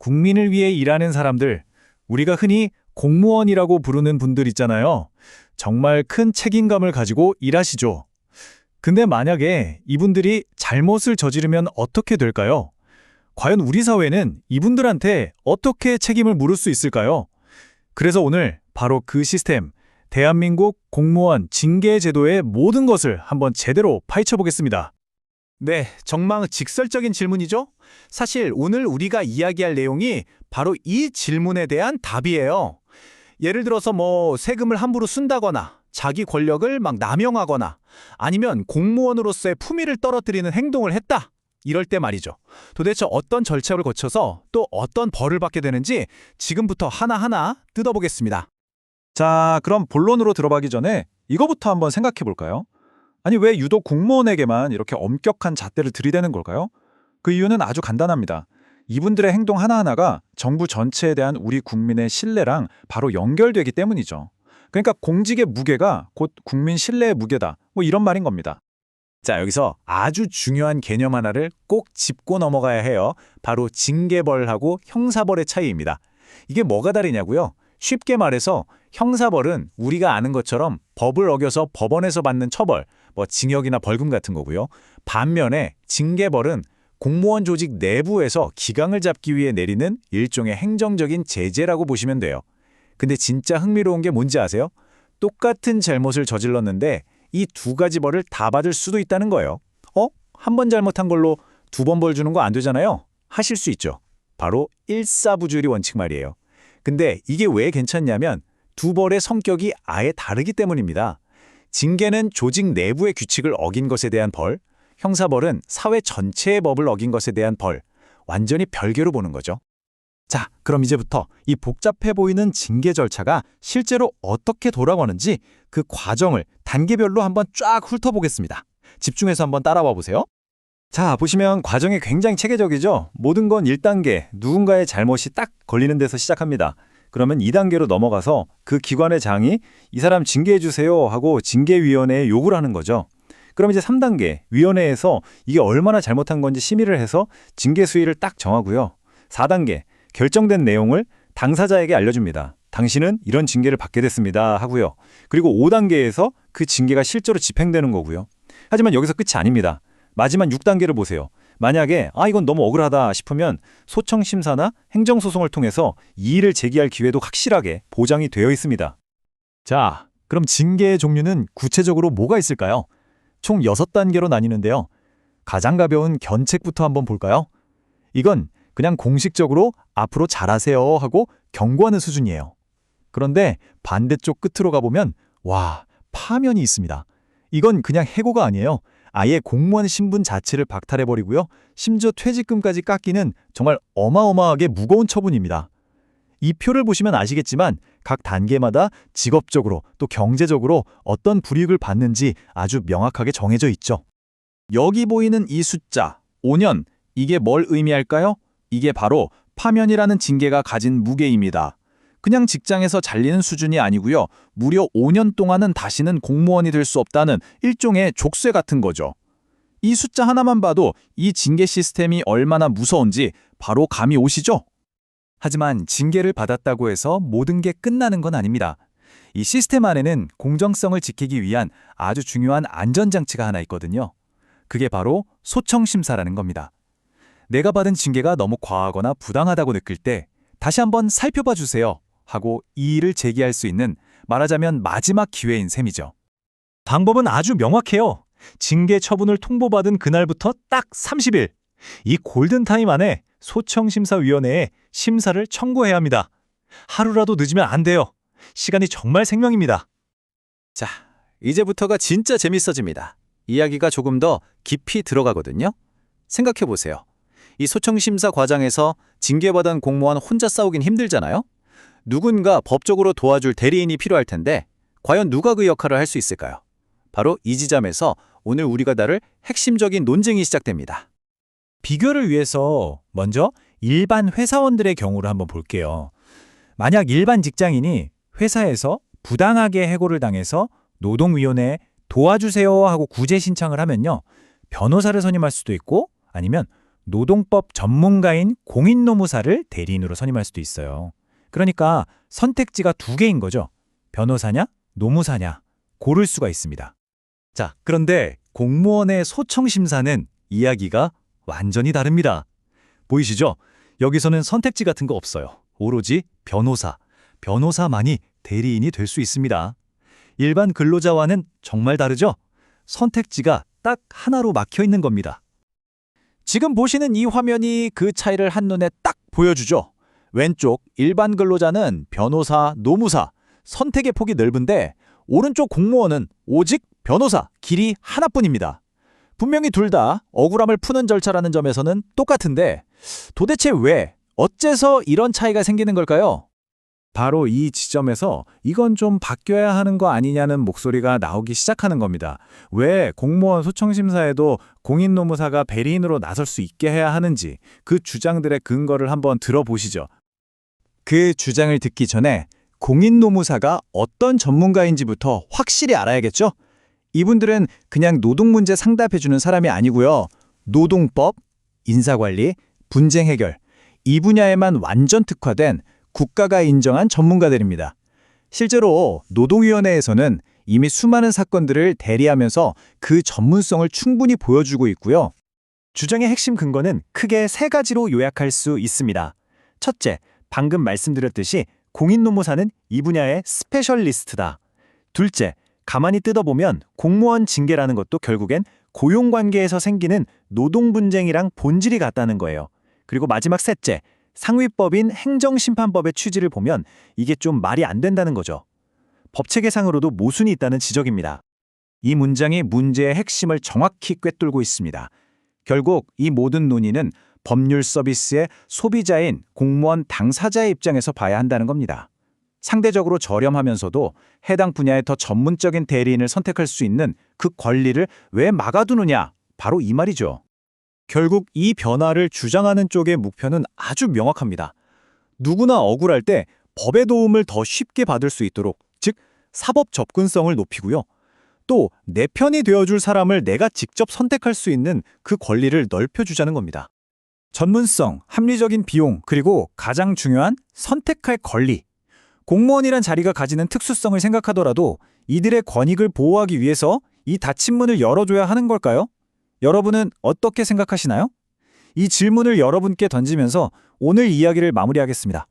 국민을 위해 일하는 사람들, 우리가 흔히 공무원이라고 부르는 분들 있잖아요. 정말 큰 책임감을 가지고 일하시죠. 근데 만약에 이분들이 잘못을 저지르면 어떻게 될까요? 과연 우리 사회는 이분들한테 어떻게 책임을 물을 수 있을까요? 그래서 오늘 바로 그 시스템, 대한민국 공무원 징계 제도의 모든 것을 한번 제대로 파헤쳐 보겠습니다. 네, 정말 직설적인 질문이죠? 사실 오늘 우리가 이야기할 내용이 바로 이 질문에 대한 답이에요. 예를 들어서 세금을 함부로 쓴다거나 자기 권력을 막 남용하거나 아니면 공무원으로서의 품위를 떨어뜨리는 행동을 했다. 이럴 때 말이죠. 도대체 어떤 절차를 거쳐서 또 어떤 벌을 받게 되는지 지금부터 하나하나 뜯어보겠습니다. 자, 그럼 본론으로 들어가기 전에 이거부터 한번 생각해 볼까요? 아니, 왜 유독 공무원에게만 이렇게 엄격한 잣대를 들이대는 걸까요? 그 이유는 아주 간단합니다. 이분들의 행동 하나하나가 정부 전체에 대한 우리 국민의 신뢰랑 바로 연결되기 때문이죠. 그러니까 공직의 무게가 곧 국민 신뢰의 무게다. 이런 말인 겁니다. 자, 여기서 아주 중요한 개념 하나를 꼭 짚고 넘어가야 해요. 바로 징계벌하고 형사벌의 차이입니다. 이게 뭐가 다르냐고요? 쉽게 말해서 형사벌은 우리가 아는 것처럼 법을 어겨서 법원에서 받는 처벌, 징역이나 벌금 같은 거고요. 반면에 징계벌은 공무원 조직 내부에서 기강을 잡기 위해 내리는 일종의 행정적인 제재라고 보시면 돼요. 근데 진짜 흥미로운 게 뭔지 아세요? 똑같은 잘못을 저질렀는데 이 두 가지 벌을 다 받을 수도 있다는 거예요. 한 번 잘못한 걸로 두 번 벌 주는 거 안 되잖아요. 하실 수 있죠. 바로 일사부조리 원칙 말이에요. 근데 이게 왜 괜찮냐면 두 벌의 성격이 아예 다르기 때문입니다. 징계는 조직 내부의 규칙을 어긴 것에 대한 벌, 형사벌은 사회 전체의 법을 어긴 것에 대한 벌, 완전히 별개로 보는 거죠. 자, 그럼 이제부터 이 복잡해 보이는 징계 절차가 실제로 어떻게 돌아가는지 그 과정을 단계별로 한번 쫙 훑어보겠습니다. 집중해서 한번 따라와 보세요. 자, 보시면 과정이 굉장히 체계적이죠? 모든 건 1단계, 누군가의 잘못이 딱 걸리는 데서 시작합니다. 그러면 2단계로 넘어가서 그 기관의 장이 이 사람 징계해 주세요 하고 징계위원회에 요구를 하는 거죠. 그럼 이제 3단계, 위원회에서 이게 얼마나 잘못한 건지 심의를 해서 징계 수위를 딱 정하고요. 4단계, 결정된 내용을 당사자에게 알려줍니다. 당신은 이런 징계를 받게 됐습니다 하고요. 그리고 5단계에서 그 징계가 실제로 집행되는 거고요. 하지만 여기서 끝이 아닙니다. 마지막 6단계를 보세요. 만약에 이건 너무 억울하다 싶으면 소청심사나 행정소송을 통해서 이의를 제기할 기회도 확실하게 보장이 되어 있습니다. 자, 그럼 징계의 종류는 구체적으로 뭐가 있을까요? 총 6단계로 나뉘는데요. 가장 가벼운 견책부터 한번 볼까요? 이건 그냥 공식적으로 앞으로 잘하세요 하고 경고하는 수준이에요. 그런데 반대쪽 끝으로 가보면 파면이 있습니다. 이건 그냥 해고가 아니에요. 아예 공무원 신분 자체를 박탈해버리고요. 심지어 퇴직금까지 깎이는 정말 어마어마하게 무거운 처분입니다. 이 표를 보시면 아시겠지만 각 단계마다 직업적으로 또 경제적으로 어떤 불이익을 받는지 아주 명확하게 정해져 있죠. 여기 보이는 이 숫자, 5년, 이게 뭘 의미할까요? 이게 바로 파면이라는 징계가 가진 무게입니다. 그냥 직장에서 잘리는 수준이 아니고요. 무려 5년 동안은 다시는 공무원이 될 수 없다는 일종의 족쇄 같은 거죠. 이 숫자 하나만 봐도 이 징계 시스템이 얼마나 무서운지 바로 감이 오시죠? 하지만 징계를 받았다고 해서 모든 게 끝나는 건 아닙니다. 이 시스템 안에는 공정성을 지키기 위한 아주 중요한 안전장치가 하나 있거든요. 그게 바로 소청심사라는 겁니다. 내가 받은 징계가 너무 과하거나 부당하다고 느낄 때 다시 한번 살펴봐 주세요 하고 이의를 제기할 수 있는 말하자면 마지막 기회인 셈이죠. 방법은 아주 명확해요. 징계 처분을 통보받은 그날부터 딱 30일. 이 골든타임 안에 소청심사위원회에 심사를 청구해야 합니다. 하루라도 늦으면 안 돼요. 시간이 정말 생명입니다. 자, 이제부터가 진짜 재밌어집니다. 이야기가 조금 더 깊이 들어가거든요. 생각해 보세요. 이 소청심사 과정에서 징계받은 공무원 혼자 싸우긴 힘들잖아요. 누군가 법적으로 도와줄 대리인이 필요할 텐데 과연 누가 그 역할을 할 수 있을까요? 바로 이 지점에서 오늘 우리가 다룰 핵심적인 논쟁이 시작됩니다. 비교를 위해서 먼저 일반 회사원들의 경우를 한번 볼게요. 만약 일반 직장인이 회사에서 부당하게 해고를 당해서 노동위원회에 도와주세요 하고 구제 신청을 하면요. 변호사를 선임할 수도 있고 아니면 노동법 전문가인 공인노무사를 대리인으로 선임할 수도 있어요. 그러니까 선택지가 두 개인 거죠. 변호사냐, 노무사냐 고를 수가 있습니다. 자, 그런데 공무원의 소청심사는 이야기가 완전히 다릅니다. 보이시죠? 여기서는 선택지 같은 거 없어요. 오로지 변호사만이 대리인이 될 수 있습니다. 일반 근로자와는 정말 다르죠? 선택지가 딱 하나로 막혀 있는 겁니다. 지금 보시는 이 화면이 그 차이를 한눈에 딱 보여주죠. 왼쪽 일반 근로자는 변호사, 노무사, 선택의 폭이 넓은데 오른쪽 공무원은 오직 변호사, 길이 하나뿐입니다. 분명히 둘 다 억울함을 푸는 절차라는 점에서는 똑같은데 도대체 왜, 어째서 이런 차이가 생기는 걸까요? 바로 이 지점에서 이건 좀 바뀌어야 하는 거 아니냐는 목소리가 나오기 시작하는 겁니다. 왜 공무원 소청심사에도 공인노무사가 대리인으로 나설 수 있게 해야 하는지 그 주장들의 근거를 한번 들어보시죠. 그 주장을 듣기 전에 공인노무사가 어떤 전문가인지부터 확실히 알아야겠죠? 이분들은 그냥 노동 문제 상담해주는 사람이 아니고요. 노동법, 인사관리, 분쟁 해결, 이 분야에만 완전 특화된 국가가 인정한 전문가들입니다. 실제로 노동위원회에서는 이미 수많은 사건들을 대리하면서 그 전문성을 충분히 보여주고 있고요. 주장의 핵심 근거는 크게 세 가지로 요약할 수 있습니다. 첫째, 방금 말씀드렸듯이 공인노무사는 이 분야의 스페셜리스트다. 둘째, 가만히 뜯어보면 공무원 징계라는 것도 결국엔 고용관계에서 생기는 노동 분쟁이랑 본질이 같다는 거예요. 그리고 마지막 셋째, 상위법인 행정심판법의 취지를 보면 이게 좀 말이 안 된다는 거죠. 법체계상으로도 모순이 있다는 지적입니다. 이 문장이 문제의 핵심을 정확히 꿰뚫고 있습니다. 결국 이 모든 논의는 법률 서비스의 소비자인 공무원 당사자의 입장에서 봐야 한다는 겁니다. 상대적으로 저렴하면서도 해당 분야의 더 전문적인 대리인을 선택할 수 있는 그 권리를 왜 막아두느냐? 바로 이 말이죠. 결국 이 변화를 주장하는 쪽의 목표는 아주 명확합니다. 누구나 억울할 때 법의 도움을 더 쉽게 받을 수 있도록, 즉 사법 접근성을 높이고요. 또 내 편이 되어줄 사람을 내가 직접 선택할 수 있는 그 권리를 넓혀주자는 겁니다. 전문성, 합리적인 비용, 그리고 가장 중요한 선택할 권리. 공무원이란 자리가 가지는 특수성을 생각하더라도 이들의 권익을 보호하기 위해서 이 닫힌 문을 열어줘야 하는 걸까요? 여러분은 어떻게 생각하시나요? 이 질문을 여러분께 던지면서 오늘 이야기를 마무리하겠습니다.